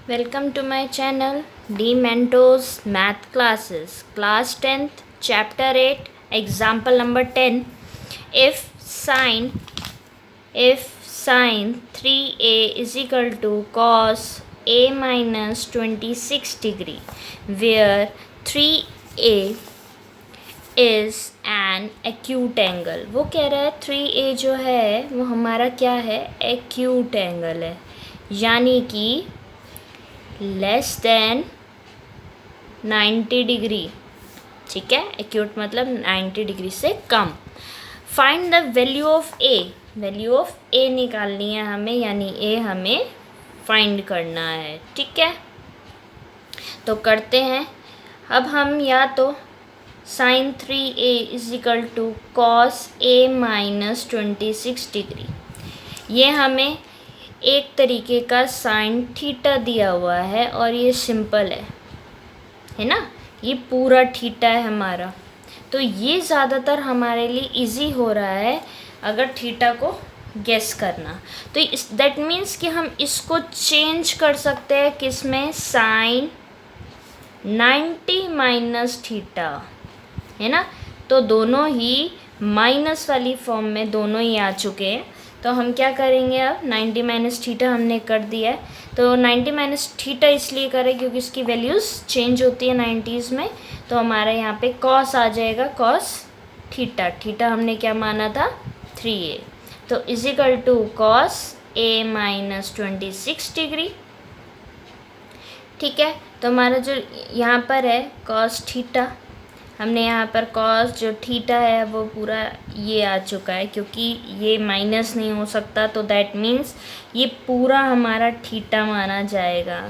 Welcome to my channel D Mentos Math Classes, Class 10th, Chapter 8, Example number 10. If sine 3a is equal to cos a minus 26 degree, where 3a is an acute angle. वो कह रहा है 3a जो है वो हमारा क्या है, acute angle है, यानी कि लेस देन 90 डिग्री. ठीक है, एक्यूट मतलब 90 डिग्री से कम. Find the value of A. Value of A निकालनी है हमें, यानी ए हमें फाइंड करना है. ठीक है, तो करते हैं. अब हम या तो sine 3a is equal to cos a minus 26 degree, ये हमें एक तरीके का साइन थीटा दिया हुआ है और ये सिंपल है ना, ये पूरा थीटा है हमारा. तो ये ज़्यादातर हमारे लिए इजी हो रहा है अगर थीटा को गेस करना. तो दैट मीन्स कि हम इसको चेंज कर सकते हैं किस में, साइन 90 माइनस थीटा, है ना. तो दोनों ही माइनस वाली फॉर्म में दोनों ही आ चुके हैं. तो हम क्या करेंगे, अब 90 माइनस थीटा हमने कर दिया है. तो 90 माइनस थीटा इसलिए करें क्योंकि इसकी वैल्यूज़ चेंज होती है 90s में. तो हमारा यहाँ पे कॉस आ जाएगा, कॉस थीटा. थीटा हमने क्या माना था, 3a. तो is equal to cos a minus 26 degree. ठीक है, तो हमारा जो यहाँ पर है कॉस थीटा, हमने यहाँ पर कॉस जो थीटा है वो पूरा ये आ चुका है, क्योंकि ये माइनस नहीं हो सकता. तो दैट मीन्स ये पूरा हमारा थीटा माना जाएगा.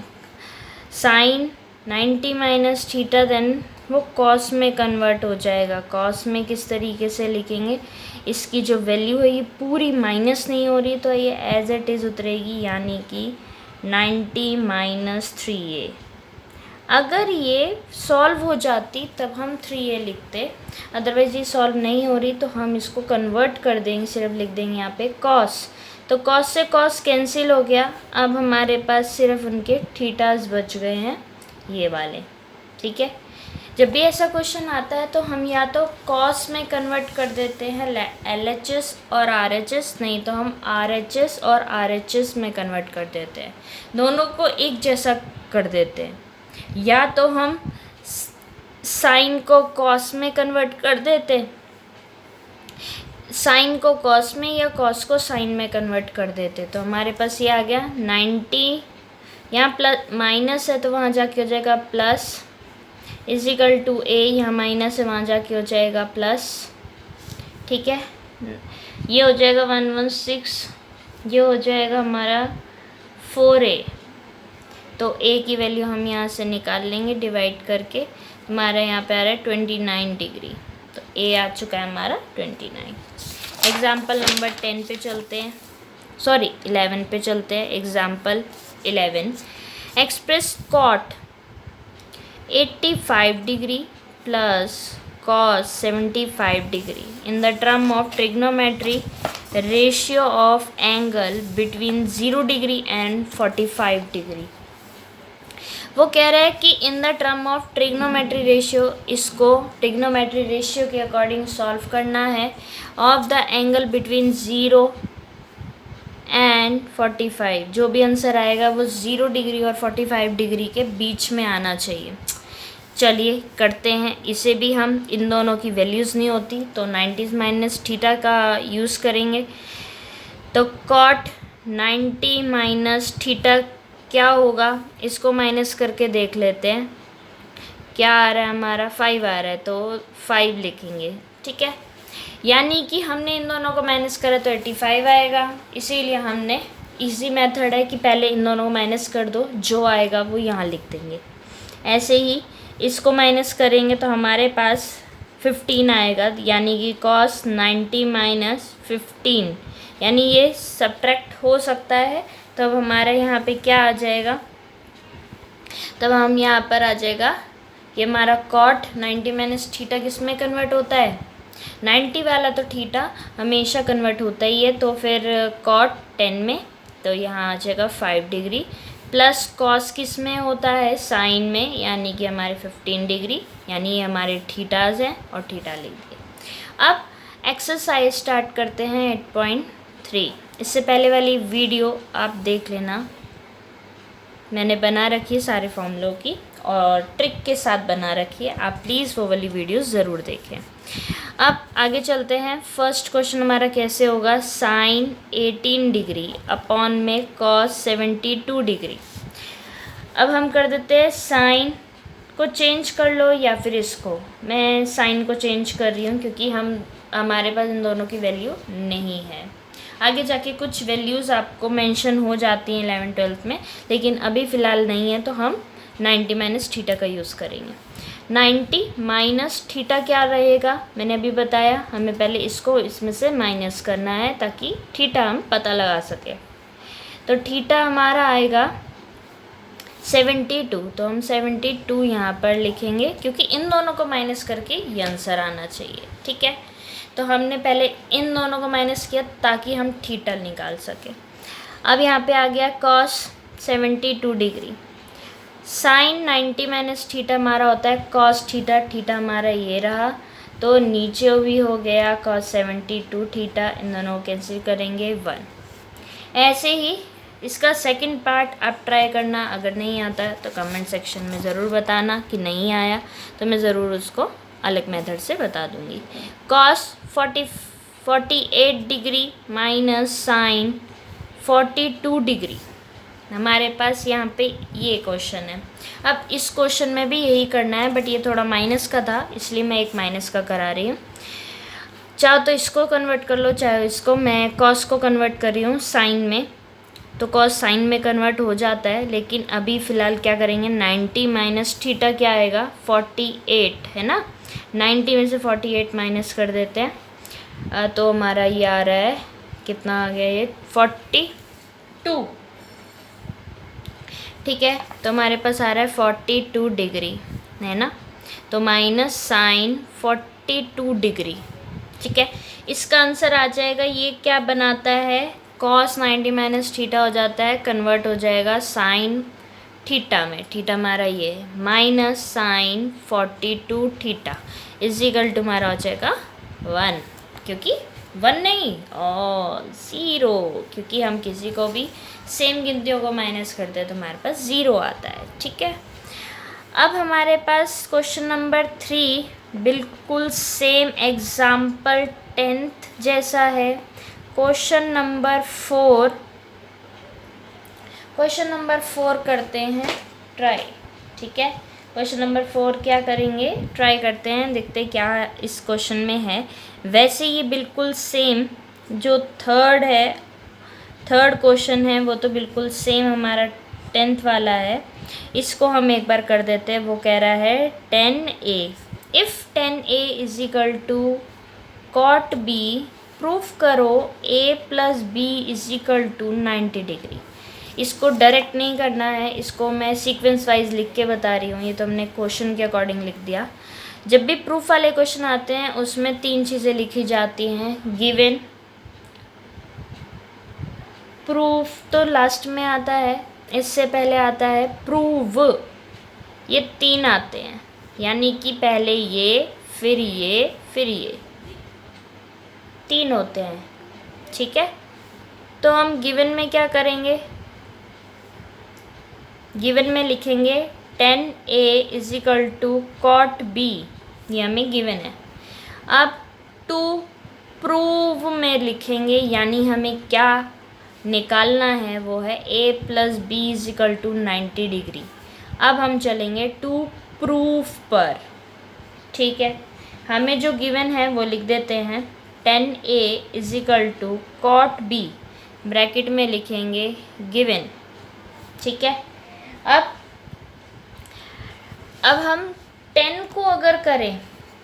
साइन 90 माइनस थीटा देन वो कॉस में कन्वर्ट हो जाएगा. कॉस में किस तरीके से लिखेंगे, इसकी जो वैल्यू है ये पूरी माइनस नहीं हो रही, तो ये एज इट इज़ उतरेगी, यानी कि 90 माइनस 3a. अगर ये सॉल्व हो जाती तब हम 3a लिखते, अदरवाइज़ ये सॉल्व नहीं हो रही तो हम इसको कन्वर्ट कर देंगे, सिर्फ लिख देंगे यहाँ पे कॉस. तो कॉस से कॉस कैंसिल हो गया. अब हमारे पास सिर्फ उनके थीटास बच गए हैं, ये वाले. ठीक है, जब भी ऐसा क्वेश्चन आता है तो हम या तो कॉस में कन्वर्ट कर देते हैं LHS और RHS, नहीं तो हम RHS और RHS में कन्वर्ट कर देते हैं, दोनों को एक जैसा कर देते हैं. या तो हम साइन को कॉस में कन्वर्ट कर देते, साइन को कॉस में या कॉस को साइन में कन्वर्ट कर देते. तो हमारे पास ये आ गया 90, यहाँ प्लस माइनस है तो वहाँ जाके हो जाएगा plus, is equal to a, यहाँ माइनस है वहाँ जाके हो जाएगा प्लस. ठीक है, ये हो जाएगा 116, ये हो जाएगा हमारा 4a. तो a की वैल्यू हम यहाँ से निकाल लेंगे डिवाइड करके. हमारा यहाँ पे आ रहा है 29 डिग्री, तो a आ चुका है हमारा 29. एग्ज़ाम्पल नंबर 10 पे चलते हैं, सॉरी 11 पे चलते हैं. Example 11, express cot 85 degree plus cos 75 degree in the term of trigonometry ratio of angle between 0 degree and 45 degree. वो कह रहा है कि in the term of trigonometry ratio, इसको ट्रिग्नोमेट्री रेशियो के अकॉर्डिंग सॉल्व करना है, of the angle between 0 and 45. जो भी आंसर आएगा वो 0 डिग्री और 45 डिग्री के बीच में आना चाहिए. चलिए करते हैं इसे भी. हम इन दोनों की वैल्यूज़ नहीं होती तो 90 माइनस थीटा का यूज़ करेंगे. तो कॉट 90 माइनस थीटा क्या होगा, इसको माइनस करके देख लेते हैं. क्या आ रहा है हमारा, 5 आ रहा है, तो 5 लिखेंगे. ठीक है, यानी कि हमने इन दोनों को माइनस करा तो 85 आएगा. इसीलिए हमने इजी मेथड है कि पहले इन दोनों को माइनस कर दो, जो आएगा वो यहाँ लिख देंगे. ऐसे ही इसको माइनस करेंगे तो हमारे पास 15 आएगा, यानी कि कॉस 90 माइनस 15, यानी ये सब्ट्रैक्ट हो सकता है. तब हमारे यहाँ पे क्या आ जाएगा, तब हम यहाँ पर आ जाएगा कि हमारा कॉट 90 माइनस थीटा किस में कन्वर्ट होता है, 90 वाला तो थीटा हमेशा कन्वर्ट होता ही है. तो फिर कॉट 10 में, तो यहाँ आ जाएगा 5 डिग्री प्लस कॉस किस में होता है, साइन में, यानी कि हमारे 15 डिग्री, यानी ये हमारे थीटाज हैं और थीटा लिख दिए। अब एक्सरसाइज स्टार्ट करते हैं 8.3। इससे पहले वाली वीडियो आप देख लेना, मैंने बना रखी है सारे फॉर्मूलों की और ट्रिक के साथ बना रखी है, आप प्लीज़ वो वाली वीडियो ज़रूर देखें। अब आगे चलते हैं। फर्स्ट क्वेश्चन हमारा कैसे होगा, साइन 18 डिग्री अपॉन में कॉस 72 डिग्री। अब हम कर देते हैं, साइन को चेंज कर लो या फिर इसको, मैं साइन को चेंज कर रही हूँ क्योंकि हमारे पास इन दोनों की वैल्यू नहीं है। आगे जाके कुछ वैल्यूज़ आपको मेंशन हो जाती हैं 11th-12th में, लेकिन अभी फ़िलहाल नहीं है, तो हम 90 माइनस थीटा का यूज़ करेंगे। 90 माइनस थीटा क्या रहेगा, मैंने अभी बताया, हमें पहले इसको इसमें से माइनस करना है ताकि थीटा हम पता लगा सकें। तो थीटा हमारा आएगा 72, तो हम 72 यहाँ पर लिखेंगे क्योंकि इन दोनों को माइनस करके ये आंसर आना चाहिए। ठीक है, तो हमने पहले इन दोनों को माइनस किया ताकि हम थीटा निकाल सकें। अब यहाँ पे आ गया cos 72 degree, sine 90 minus theta हमारा होता है कॉस थीटा, थीटा हमारा ये रहा, तो नीचे भी हो गया कॉस 72 थीटा, इन दोनों को कैंसिल करेंगे 1। ऐसे ही इसका सेकंड पार्ट आप ट्राई करना, अगर नहीं आता है तो कमेंट सेक्शन में ज़रूर बताना कि नहीं आया, तो मैं ज़रूर उसको अलग मेथड से बता दूंगी। Cos 48 degree minus sine 42 degree, हमारे पास यहाँ पे ये क्वेश्चन है। अब इस क्वेश्चन में भी यही करना है, बट ये थोड़ा माइनस का था इसलिए मैं एक माइनस का करा रही हूँ। चाहो तो इसको कन्वर्ट कर लो, चाहे इसको, मैं कॉस को कन्वर्ट कर रही हूँ साइन में, तो कॉस साइन में कन्वर्ट हो जाता है, लेकिन अभी फ़िलहाल क्या करेंगे, 90 माइनस थीटा क्या आएगा, 48 है ना, 90 में से 48 माइनस कर देते हैं, तो हमारा ये आ रहा है, कितना आ गया ये, 42। ठीक है, तो हमारे पास आ रहा है 42 डिग्री, है ना, तो माइनस साइन 42 डिग्री। ठीक है, इसका आंसर आ जाएगा, ये क्या बनाता है, कॉस 90 माइनस थीटा हो जाता है, कन्वर्ट हो जाएगा साइन थीटा में, थीटा हमारा ये है, minus sine 42 theta is equal to हमारा हो जाएगा 1, क्योंकि 1 नहीं और 0, क्योंकि हम किसी को भी सेम गिनतियों को माइनस करते हैं तो हमारे पास 0 आता है। ठीक है, अब हमारे पास क्वेश्चन नंबर 3 बिल्कुल सेम एग्जाम्पल 10th जैसा है। क्वेश्चन नंबर 4 करते हैं ट्राई। ठीक है, क्वेश्चन नंबर 4 क्या करेंगे, ट्राई करते हैं, देखते हैं क्या इस क्वेश्चन में है। वैसे ये बिल्कुल सेम जो थर्ड क्वेश्चन है वो तो बिल्कुल सेम हमारा 10th वाला है, इसको हम एक बार कर देते हैं। वो कह रहा है 10a, if 10a is equal to cot b, proof करो a plus B is equal to 90 degree. इसको डायरेक्ट नहीं करना है, इसको मैं सीक्वेंस वाइज लिख के बता रही हूँ, ये तो हमने क्वेश्चन के अकॉर्डिंग लिख दिया। जब भी प्रूफ वाले क्वेश्चन आते हैं उसमें 3 चीज़ें लिखी जाती हैं, गिवन, प्रूफ तो लास्ट में आता है, इससे पहले आता है प्रूव, ये 3 आते हैं, यानी कि पहले ये फिर ये फिर ये 3 होते हैं। ठीक है, तो हम गिवन में क्या करेंगे, गिवन में लिखेंगे 10a is equal to cot b, ये हमें गिवन है। अब टू प्रूव में लिखेंगे, यानी हमें क्या निकालना है वो है a plus B is equal to 90 degree. अब हम चलेंगे टू प्रूफ पर। ठीक है, हमें जो गिवन है वो लिख देते हैं 10a is equal to cot b, bracket में लिखेंगे गिवन। ठीक है, अब हम 10 को अगर करें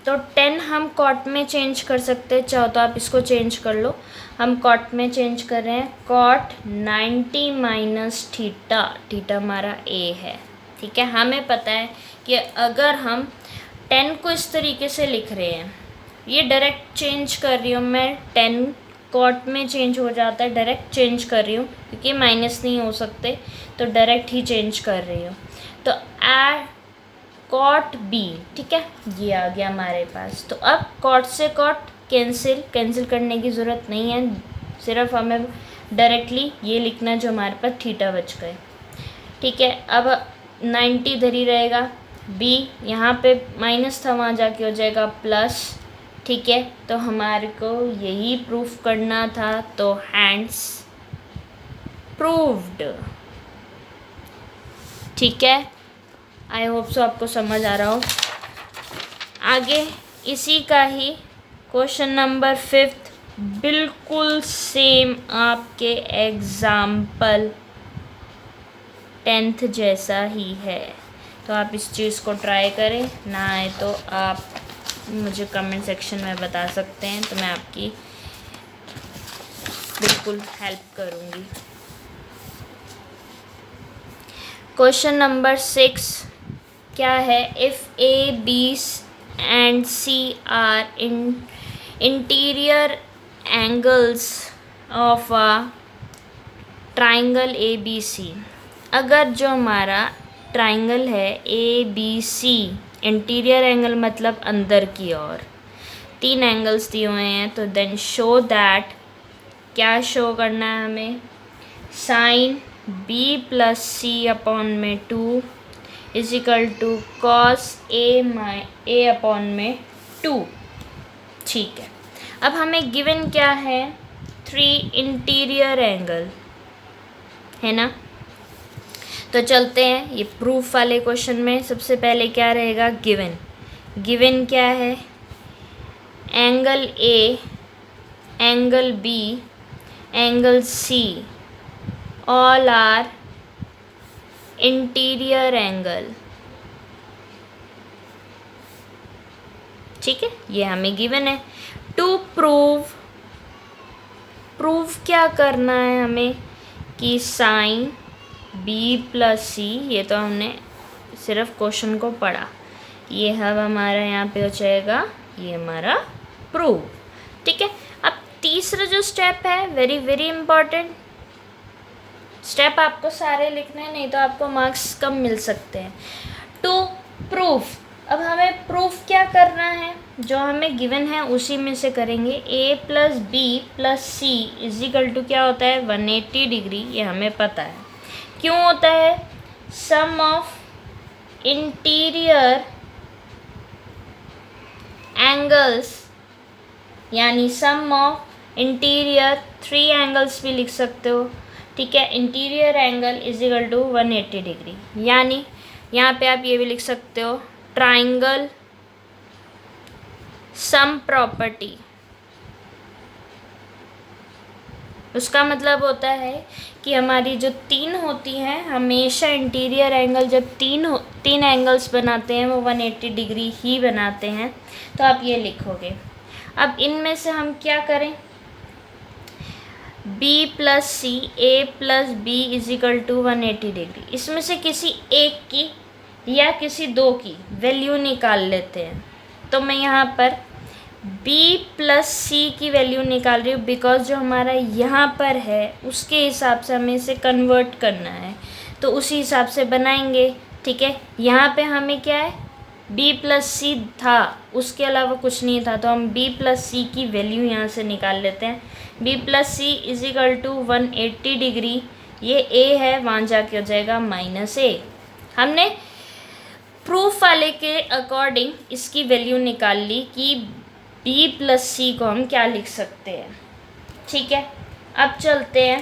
तो 10 हम कॉट में चेंज कर सकते हैं, चाहो तो आप इसको चेंज कर लो। हम कॉट में चेंज कर रहे हैं, कॉट 90 माइनस थीटा, थीटा हमारा a है। ठीक है, हमें पता है कि अगर हम 10 को इस तरीके से लिख रहे हैं, ये डायरेक्ट चेंज कर रही हूँ मैं 10 कॉट में चेंज हो जाता है, डायरेक्ट चेंज कर रही हूँ क्योंकि माइनस नहीं हो सकते, तो डायरेक्ट ही चेंज कर रही हूँ। तो एड कॉट बी, ठीक है, ये आ गया हमारे पास। तो अब कॉट से कॉट कैंसिल करने की ज़रूरत नहीं है, सिर्फ हमें डायरेक्टली ये लिखना जो हमारे पास थीटा बच गए, ठीक है। अब 90 इधर ही रहेगा, बी यहाँ पे माइनस था वहाँ जाके हो जाएगा प्लस, ठीक है। तो हमारे को यही प्रूफ करना था, तो हैंड्स प्रूव्ड, ठीक है। आई होप सो आपको समझ आ रहा हो। आगे इसी का ही क्वेश्चन नंबर 5 बिल्कुल सेम आपके एग्जाम्पल 10th जैसा ही है, तो आप इस चीज़ को ट्राई करें, ना आए तो आप मुझे कमेंट सेक्शन में बता सकते हैं, तो मैं आपकी बिल्कुल हेल्प करूँगी। क्वेश्चन नंबर 6 क्या है, if A B and C are interior angles of a triangle A B C. अगर जो हमारा ट्राइंगल है A B C, interior angle मतलब अंदर की ओर 3 एंगल्स दिए हुए हैं, तो देन शो दैट, क्या शो करना है हमें, sine B plus C upon में 2 is equal to cos A upon में 2, ठीक है। अब हमें गिवन क्या है, 3 इंटीरियर एंगल है ना। तो चलते हैं ये प्रूफ वाले क्वेश्चन में। सबसे पहले क्या रहेगा, गिवन क्या है, angle A, angle B, angle C, all are interior angle, ठीक है, ये हमें गिवन है। टू प्रूव क्या करना है हमें, कि साइन बी प्लस सी, ये तो हमने सिर्फ क्वेश्चन को पढ़ा, ये अब हमारा यहाँ पे हो जाएगा, ये हमारा प्रूव, ठीक है। अब तीसरा जो स्टेप है, वेरी वेरी इंपॉर्टेंट स्टेप, आपको सारे लिखने हैं, नहीं तो आपको मार्क्स कम मिल सकते हैं। टू प्रूफ, अब हमें प्रूफ क्या करना है, जो हमें गिवन है उसी में से करेंगे। A plus B plus C is equal to क्या होता है, 180 डिग्री, ये हमें पता है। क्यों होता है, सम ऑफ इंटीरियर एंगल्स, यानी सम ऑफ इंटीरियर 3 एंगल्स भी लिख सकते हो, ठीक है। Interior angle is equal to 180 degree, यानी यहाँ पे आप ये भी लिख सकते हो, ट्राइंगल सम प्रॉपर्टी। उसका मतलब होता है कि हमारी जो 3 होती हैं, हमेशा इंटीरियर एंगल जब 3 एंगल्स बनाते हैं वो 180 डिग्री ही बनाते हैं, तो आप ये लिखोगे। अब इनमें से हम क्या करें, b plus C, A plus B is equal to 180 degree, इसमें से किसी एक की या किसी 2 की वैल्यू निकाल लेते हैं। तो मैं यहाँ पर b प्लस सी की वैल्यू निकाल रही हूँ, बिकॉज जो हमारा यहाँ पर है उसके हिसाब से हमें इसे कन्वर्ट करना है, तो उसी हिसाब से बनाएंगे, ठीक है। यहाँ पे हमें क्या है, b प्लस सी था, उसके अलावा कुछ नहीं था, तो हम b प्लस सी की वैल्यू यहाँ से निकाल लेते हैं। b plus C is equal to 180 degree, ये a है, वहाँ जाके हो जाएगा माइनस a। हमने प्रूफ वाले के अकॉर्डिंग इसकी वैल्यू निकाल ली कि b प्लस सी को हम क्या लिख सकते हैं, ठीक है। अब चलते हैं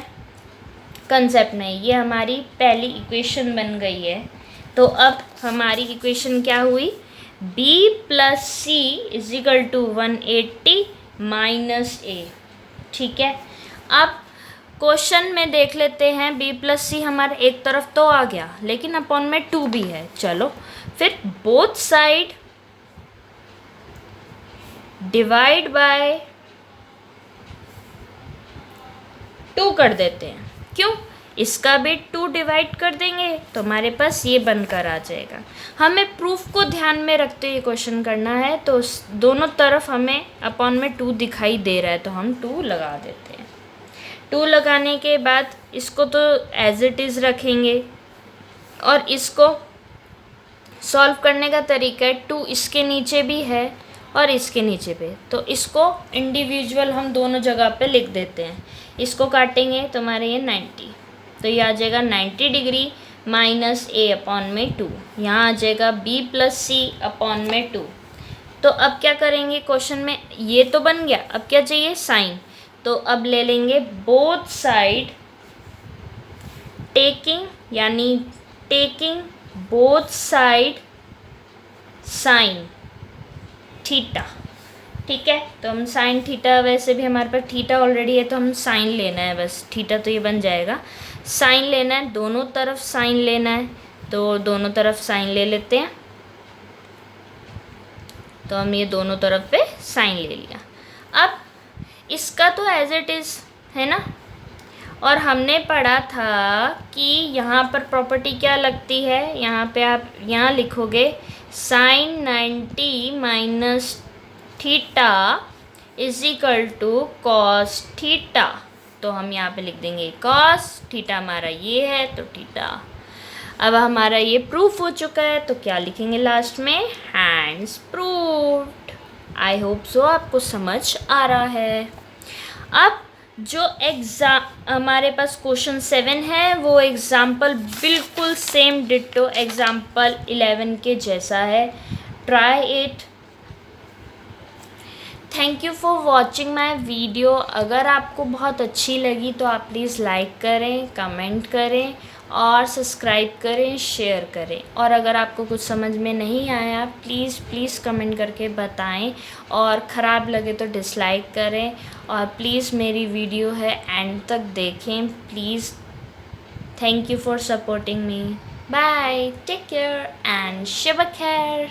कंसेप्ट में, ये हमारी पहली इक्वेशन बन गई है। तो अब हमारी इक्वेशन क्या हुई, b plus C is equal to 180 minus a, ठीक है। अब क्वेश्चन में देख लेते हैं, b प्लस सी हमारे एक तरफ तो आ गया, लेकिन अपॉन में 2 भी है। चलो फिर बोथ साइड डिवाइड बाय 2 कर देते हैं। क्यों, इसका भी 2 डिवाइड कर देंगे तो हमारे पास ये बनकर आ जाएगा। हमें प्रूफ को ध्यान में रखते हुए क्वेश्चन करना है, तो दोनों तरफ हमें अपॉन में 2 दिखाई दे रहा है तो हम 2 लगा देते हैं। 2 लगाने के बाद इसको तो एज इट इज़ रखेंगे और इसको सॉल्व करने का तरीका है 2 इसके नीचे भी है और इसके नीचे पे, तो इसको इंडिविजुअल हम दोनों जगह पे लिख देते हैं। इसको काटेंगे तो हमारे ये 90, तो ये आ जाएगा 90 डिग्री माइनस a अपॉन में 2, यहाँ आ जाएगा b प्लस सी अपॉन में 2। तो अब क्या करेंगे क्वेश्चन में, ये तो बन गया, अब क्या चाहिए साइन, तो अब ले लेंगे बोथ साइड टेकिंग, यानी taking both side sine theta. ठीक है, तो हम साइन थीटा, वैसे भी हमारे पास थीटा ऑलरेडी है तो हम साइन लेना है, बस थीटा तो ये बन जाएगा। साइन लेना है, दोनों तरफ साइन लेना है, तो दोनों तरफ साइन ले लेते हैं। तो हम ये दोनों तरफ पे साइन ले लिया। अब इसका तो एज इट इज़ है ना, और हमने पढ़ा था कि यहाँ पर प्रॉपर्टी क्या लगती है, यहाँ पे आप यहाँ लिखोगे sine 90 minus theta is equal to cos theta, तो हम यहाँ पे लिख देंगे कॉस थीटा, हमारा ये है तो थीटा। अब हमारा ये प्रूफ हो चुका है तो क्या लिखेंगे लास्ट में, hands proved. I hope so आपको समझ आ रहा है। अब जो हमारे पास क्वेश्चन 7 है वो एग्जाम्पल बिल्कुल सेम डिट्टो एग्जाम्पल 11 के जैसा है। Try it. Thank you for watching my video. अगर आपको बहुत अच्छी लगी तो आप प्लीज़ लाइक करें, कमेंट करें और सब्सक्राइब करें, शेयर करें। और अगर आपको कुछ समझ में नहीं आया प्लीज़ कमेंट करके बताएं, और ख़राब लगे तो डिसलाइक करें, और प्लीज़ मेरी वीडियो है एंड तक देखें please. Thank you for supporting me. Bye, take care and शब खैर।